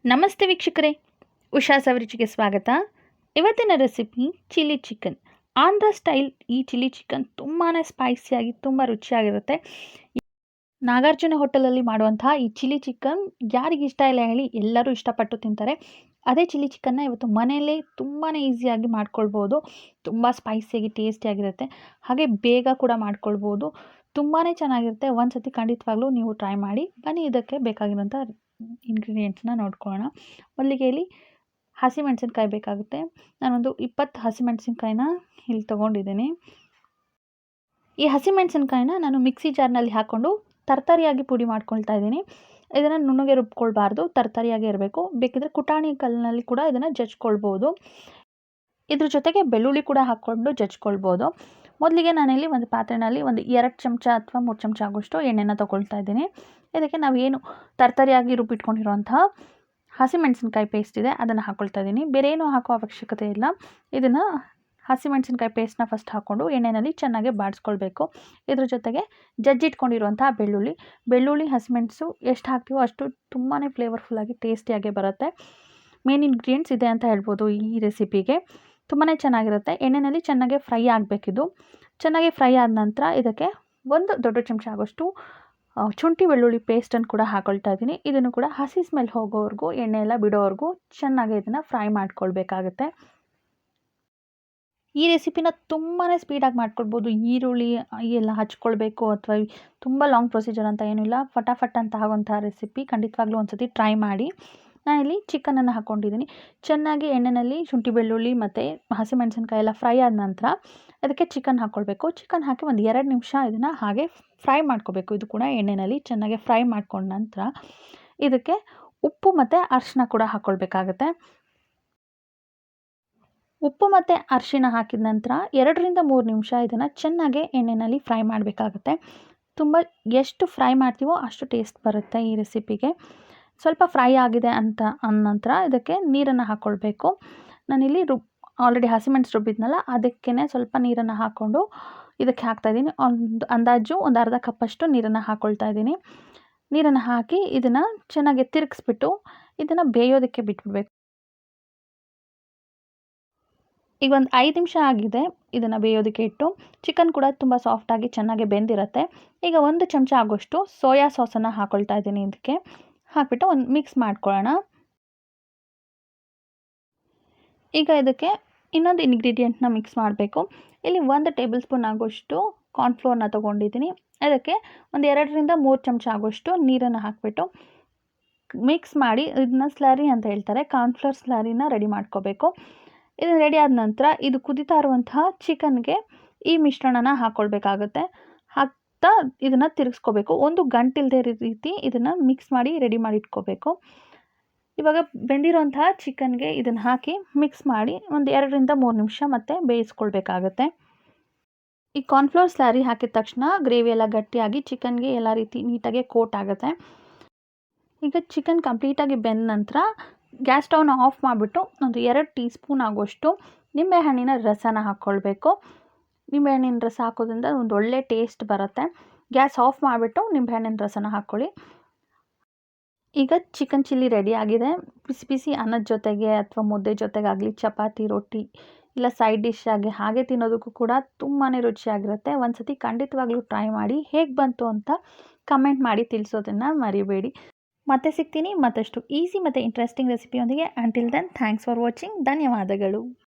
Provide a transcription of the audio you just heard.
ನಮಸ್ತೆ ವೀಕ್ಷಕರೇ, ಉಷಾ ಸವರುಚಿಗೆ ಸ್ವಾಗತ. ಇವತ್ತಿನ recipe chilli chicken. Andhra style ಈ ಚಿಲ್ಲಿ ಚಿಕನ್ ತುಂಬಾ ಸ್ಪೈಸಿಯಾಗಿ ತುಂಬ ರುಚಿಯಾಗಿರುತ್ತೆ. ನಾಗಾರ್ಜುನ ಹೋಟೆಲಲ್ಲಿ ಮಾಡುವಂತಹ ಈ ಚಿಲ್ಲಿ ಚಿಕನ್ ಯಾರಿಗೆ ಇಷ್ಟ ಇಲ್ಲ ಹೇಳಿ, ಎಲ್ಲರೂ ಇಷ್ಟಪಟ್ಟು ತಿಂತಾರೆ. ಅದೇ ಚಿಲ್ಲಿ ಚಿಕನ್ನ ಇವತ್ತು ಮನೆಯಲ್ಲೇ ತುಂಬಾ ಈಸಿಯಾಗಿ ಮಾಡ್ಕೊಳ್ಬೋದು. ತುಂಬ ಸ್ಪೈಸಿಯಾಗಿ ಟೇಸ್ಟಿಯಾಗಿರುತ್ತೆ, ಹಾಗೆ ಬೇಗ ಕೂಡ ಮಾಡ್ಕೊಳ್ಬೋದು. ತುಂಬಾ ಚೆನ್ನಾಗಿರುತ್ತೆ. ಒಂದು ಸತಿ ಖಂಡಿತವಾಗ್ಲೂ ನೀವು ಟ್ರೈ ಮಾಡಿ. ಬನ್ನಿ ಇದಕ್ಕೆ ಬೇಕಾಗಿರೋಂಥ ಇಂಗ್ರೀಡಿಯೆಂಟ್ಸ್ನ ನೋಡ್ಕೊಳ್ಳೋಣ. ಮೊದಲಿಗೆ ಇಲ್ಲಿ ಹಸಿಮೆಣಸಿನ್ಕಾಯಿ ಬೇಕಾಗುತ್ತೆ. ನಾನೊಂದು 20 ಹಸಿಮೆಣಸಿನ್ಕಾಯಿನ ಇಲ್ಲಿ ತೊಗೊಂಡಿದ್ದೀನಿ. ಈ ಹಸಿಮೆಣಸಿನ್ಕಾಯಿನ ನಾನು ಮಿಕ್ಸಿ ಜಾರ್ನಲ್ಲಿ ಹಾಕ್ಕೊಂಡು ತರ್ತರಿಯಾಗಿ ಪುಡಿ ಮಾಡ್ಕೊಳ್ತಾ ಇದ್ದೀನಿ. ಇದನ್ನು ನುಣ್ಣಗೆ ರುಬ್ಕೊಳ್ಬಾರ್ದು, ತರ್ತರಿಯಾಗೇ ಇರಬೇಕು. ಬೇಕಿದ್ರೆ ಕುಟಾಣಿ ಕಲ್ಲಿನಲ್ಲಿ ಕೂಡ ಇದನ್ನು ಜಜ್ಕೊಳ್ಬೋದು. ಇದ್ರ ಜೊತೆಗೆ ಬೆಳ್ಳುಳ್ಳಿ ಕೂಡ ಹಾಕ್ಕೊಂಡು ಜಜ್ಕೊಳ್ಬೋದು. ಮೊದಲಿಗೆ ನಾನಿಲ್ಲಿ ಒಂದು ಪಾತ್ರೆಯಲ್ಲಿ ಒಂದು 2 ಚಮಚ ಅಥವಾ 3 ಚಮಚ ಆಗೋಷ್ಟು ಎಣ್ಣೆನ ತೊಗೊಳ್ತಾ ಇದ್ದೀನಿ. ಇದಕ್ಕೆ ನಾವು ಏನು ತರ್ತರಿಯಾಗಿ ರುಬ್ಬಿಟ್ಕೊಂಡಿರುವಂತಹ ಹಸಿಮೆಣಸಿನ್ಕಾಯಿ ಪೇಸ್ಟ್ ಇದೆ ಅದನ್ನು ಹಾಕ್ಕೊಳ್ತಾ ಇದ್ದೀನಿ. ಬೇರೆ ಏನೂ ಹಾಕೋ ಅವಶ್ಯಕತೆ ಇಲ್ಲ. ಇದನ್ನು ಹಸಿಮೆಣಸಿನ್ಕಾಯಿ ಪೇಸ್ಟ್ನ ಫಸ್ಟ್ ಹಾಕ್ಕೊಂಡು ಎಣ್ಣೆಯಲ್ಲಿ ಚೆನ್ನಾಗಿ ಬಾಡಿಸ್ಕೊಳ್ಬೇಕು. ಇದ್ರ ಜೊತೆಗೆ ಜಜ್ಜಿಟ್ಕೊಂಡಿರುವಂತಹ ಬೆಳ್ಳುಳ್ಳಿ ಹಸಿಮೆಣಸು ಎಷ್ಟು ಹಾಕ್ತೀವೋ ಅಷ್ಟು ತುಂಬಾ ಫ್ಲೇವರ್ಫುಲ್ಲಾಗಿ ಟೇಸ್ಟಿಯಾಗಿ ಬರುತ್ತೆ. ಮೇನ್ ಇಂಗ್ರೀಡಿಯೆಂಟ್ಸ್ ಇದೆ ಅಂತ ಹೇಳ್ಬೋದು ಈ ರೆಸಿಪಿಗೆ. ತುಂಬಾ ಚೆನ್ನಾಗಿರುತ್ತೆ. ಎಣ್ಣೆಯಲ್ಲಿ ಚೆನ್ನಾಗಿ ಫ್ರೈ ಆಗಬೇಕಿದು. ಚೆನ್ನಾಗಿ ಫ್ರೈ ಆದ ನಂತರ ಇದಕ್ಕೆ 1 ದೊಡ್ಡ ಚಮಚ ಆಗೋಷ್ಟು ಶುಂಠಿ ಬೆಳ್ಳುಳ್ಳಿ ಪೇಸ್ಟನ್ನು ಕೂಡ ಹಾಕ್ಕೊಳ್ತಾ ಇದ್ದೀನಿ. ಇದನ್ನು ಕೂಡ ಹಸಿ ಸ್ಮೆಲ್ ಹೋಗೋವರೆಗೂ, ಎಣ್ಣೆ ಎಲ್ಲ ಬಿಡೋವರೆಗೂ ಚೆನ್ನಾಗಿ ಇದನ್ನು ಫ್ರೈ ಮಾಡ್ಕೊಳ್ಬೇಕಾಗುತ್ತೆ. ಈ ರೆಸಿಪಿನ ತುಂಬಾ ಸ್ಪೀಡಾಗಿ ಮಾಡ್ಕೊಳ್ಬೋದು. ಈರುಳ್ಳಿ ಎಲ್ಲ ಹಚ್ಕೊಳ್ಬೇಕು ಅಥವಾ ತುಂಬ ಲಾಂಗ್ ಪ್ರೊಸೀಜರ್ ಅಂತ ಏನಿಲ್ಲ. ಫಟಾಫಟ್ ಅಂತ ಆಗೋಂಥ ರೆಸಿಪಿ. ಖಂಡಿತವಾಗ್ಲೂ ಒಂದು ಸತಿ ಟ್ರೈ ಮಾಡಿ. ನಾನಿಲ್ಲಿ ಚಿಕನನ್ನು ಹಾಕ್ಕೊಂಡಿದ್ದೀನಿ. ಚೆನ್ನಾಗಿ ಎಣ್ಣೆಯಲ್ಲಿ ಶುಂಠಿ ಬೆಳ್ಳುಳ್ಳಿ ಮತ್ತು ಹಸಿಮೆಣಸಿನ್ಕಾಯಿ ಎಲ್ಲ ಫ್ರೈ ಆದ ನಂತರ ಅದಕ್ಕೆ ಚಿಕನ್ ಹಾಕ್ಕೊಳ್ಬೇಕು. ಚಿಕನ್ ಹಾಕಿ ಒಂದು 2 ನಿಮಿಷ ಇದನ್ನು ಹಾಗೆ ಫ್ರೈ ಮಾಡ್ಕೋಬೇಕು. ಇದು ಕೂಡ ಎಣ್ಣೆಯಲ್ಲಿ ಚೆನ್ನಾಗಿ ಫ್ರೈ ಮಾಡ್ಕೊಂಡ ನಂತರ ಇದಕ್ಕೆ ಉಪ್ಪು ಮತ್ತು ಅರಿಶಿನ ಕೂಡ ಹಾಕ್ಕೊಳ್ಬೇಕಾಗತ್ತೆ. ಉಪ್ಪು ಮತ್ತು ಅರಿಶಿನ ಹಾಕಿದ ನಂತರ 2ರಿಂದ 3 ನಿಮಿಷ ಇದನ್ನು ಚೆನ್ನಾಗಿ ಎಣ್ಣೆಯಲ್ಲಿ ಫ್ರೈ ಮಾಡಬೇಕಾಗುತ್ತೆ. ತುಂಬ ಎಷ್ಟು ಫ್ರೈ ಮಾಡ್ತೀವೋ ಅಷ್ಟು ಟೇಸ್ಟ್ ಬರುತ್ತೆ ಈ ರೆಸಿಪಿಗೆ. ಸ್ವಲ್ಪ ಫ್ರೈ ಆಗಿದೆ ಅಂತ ಅಂದ ನಂತರ ಇದಕ್ಕೆ ನೀರನ್ನು ಹಾಕ್ಕೊಳ್ಬೇಕು. ನಾನಿಲ್ಲಿ ಆಲ್ರೆಡಿ ಹಸಿಮೆಣಸು ರುಬ್ಬಿದ್ನಲ್ಲ, ಅದಕ್ಕೇ ಸ್ವಲ್ಪ ನೀರನ್ನು ಹಾಕ್ಕೊಂಡು ಇದಕ್ಕೆ ಹಾಕ್ತಾಯಿದ್ದೀನಿ. ಒಂದು ಅಂದಾಜು ಒಂದು ಅರ್ಧ ಕಪ್ಪಷ್ಟು ನೀರನ್ನು ಹಾಕ್ಕೊಳ್ತಾ ಇದ್ದೀನಿ. ನೀರನ್ನು ಹಾಕಿ ಇದನ್ನು ಚೆನ್ನಾಗಿ ತಿರುಗಿಸ್ಬಿಟ್ಟು ಇದನ್ನು ಬೇಯೋದಕ್ಕೆ ಬಿಟ್ಬಿಡ್ಬೇಕು. ಈಗ ಒಂದು 5 ನಿಮಿಷ ಆಗಿದೆ ಇದನ್ನು ಬೇಯೋದಕ್ಕೆ ಇಟ್ಟು. ಚಿಕನ್ ಕೂಡ ತುಂಬ ಸಾಫ್ಟಾಗಿ ಚೆನ್ನಾಗಿ ಬೆಂದಿರುತ್ತೆ. ಈಗ 1 ಚಮಚ ಆಗೋಷ್ಟು ಸೋಯಾ ಸಾಸನ್ನು ಹಾಕ್ಕೊಳ್ತಾ ಇದ್ದೀನಿ. ಇದಕ್ಕೆ ಹಾಕಿಬಿಟ್ಟು ಒಂದು ಮಿಕ್ಸ್ ಮಾಡ್ಕೊಳ್ಳೋಣ. ಈಗ ಇದಕ್ಕೆ ಇನ್ನೊಂದು ಇಂಗ್ರೀಡಿಯೆಂಟ್ನ ಮಿಕ್ಸ್ ಮಾಡಬೇಕು. ಇಲ್ಲಿ 1 ಟೇಬಲ್ ಸ್ಪೂನ್ ಆಗೋಷ್ಟು ಕಾರ್ನ್ಫ್ಲೋರ್ನ ತೊಗೊಂಡಿದ್ದೀನಿ. ಅದಕ್ಕೆ ಒಂದು 2ರಿಂದ 3 ಚಮಚ ಆಗೋಷ್ಟು ನೀರನ್ನು ಹಾಕಿಬಿಟ್ಟು ಮಿಕ್ಸ್ ಮಾಡಿ ಇದನ್ನ ಸ್ಲರಿ ಅಂತ ಹೇಳ್ತಾರೆ, ಕಾರ್ನ್ಫ್ಲೋರ್ ಸ್ಲರಿನ ರೆಡಿ ಮಾಡ್ಕೋಬೇಕು. ಇದು ರೆಡಿ ಆದ ನಂತರ ಇದು ಕುದೀತಾ ಇರುವಂತಹ ಚಿಕನ್ಗೆ ಈ ಮಿಶ್ರಣನ ಹಾಕ್ಕೊಳ್ಬೇಕಾಗುತ್ತೆ. ಹಾಕ್ತಾ ಇದನ್ನು ತಿರುಗಿಸ್ಕೋಬೇಕು. ಒಂದು ಗಂಟಿಲ್ಲದೆ ರೀತಿ ಇದನ್ನು ಮಿಕ್ಸ್ ಮಾಡಿ ರೆಡಿ ಮಾಡಿ ಇಟ್ಕೋಬೇಕು. ಇವಾಗ ಬೆಂದಿರೋಂತಹ ಚಿಕನ್ಗೆ ಇದನ್ನು ಹಾಕಿ ಮಿಕ್ಸ್ ಮಾಡಿ ಒಂದು 2ರಿಂದ 3 ನಿಮಿಷ ಮತ್ತೆ ಬೇಯಿಸ್ಕೊಳ್ಬೇಕಾಗತ್ತೆ. ಈ ಕಾರ್ನ್ಫ್ಲೋರ್ ಸ್ಲರಿ ಹಾಕಿದ ತಕ್ಷಣ ಗ್ರೇವಿ ಎಲ್ಲ ಗಟ್ಟಿಯಾಗಿ ಚಿಕನ್ಗೆ ಎಲ್ಲ ರೀತಿ ನೀಟಾಗಿ ಕೋಟ್ ಆಗುತ್ತೆ. ಈಗ ಚಿಕನ್ ಕಂಪ್ಲೀಟಾಗಿ ಬೆಂದ ನಂತರ ಗ್ಯಾಸ್ ಸ್ಟವ್ನ ಆಫ್ ಮಾಡಿಬಿಟ್ಟು ಒಂದು 2 ಟೀ ಸ್ಪೂನ್ ಆಗೋಷ್ಟು ನಿಂಬೆಹಣ್ಣಿನ ರಸನ ಹಾಕ್ಕೊಳ್ಬೇಕು. ನಿಂಬೆಹಣ್ಣಿನ ರಸ ಹಾಕೋದ್ರಿಂದ ಒಂದು ಒಳ್ಳೆ ಟೇಸ್ಟ್ ಬರುತ್ತೆ. ಗ್ಯಾಸ್ ಆಫ್ ಮಾಡಿಬಿಟ್ಟು ನಿಂಬೆಹಣ್ಣಿನ ರಸನ ಹಾಕ್ಕೊಳ್ಳಿ. ಈಗ ಚಿಕನ್ ಚಿಲ್ಲಿ ರೆಡಿ ಆಗಿದೆ. ಬಿಸಿ ಬಿಸಿ ಅನ್ನದ ಜೊತೆಗೆ ಅಥವಾ ಮುದ್ದೆ ಜೊತೆಗಾಗಲಿ, ಚಪಾತಿ, ರೊಟ್ಟಿ ಇಲ್ಲ ಸೈಡ್ ಡಿಶ್ ಆಗಿ ಹಾಗೆ ತಿನ್ನೋದಕ್ಕೂ ಕೂಡ ತುಂಬಾ ರುಚಿಯಾಗಿರುತ್ತೆ. ಒಂದು ಸತಿ ಖಂಡಿತವಾಗ್ಲೂ ಟ್ರೈ ಮಾಡಿ. ಹೇಗೆ ಬಂತು ಅಂತ ಕಮೆಂಟ್ ಮಾಡಿ ತಿಳಿಸೋದನ್ನು ಮರಿಬೇಡಿ. ಮತ್ತೆ ಸಿಗ್ತೀನಿ ಮತ್ತಷ್ಟು ಈಸಿ ಮತ್ತು ಇಂಟ್ರೆಸ್ಟಿಂಗ್ ರೆಸಿಪಿಯೊಂದಿಗೆ. Until then thanks for watching. ಧನ್ಯವಾದಗಳು.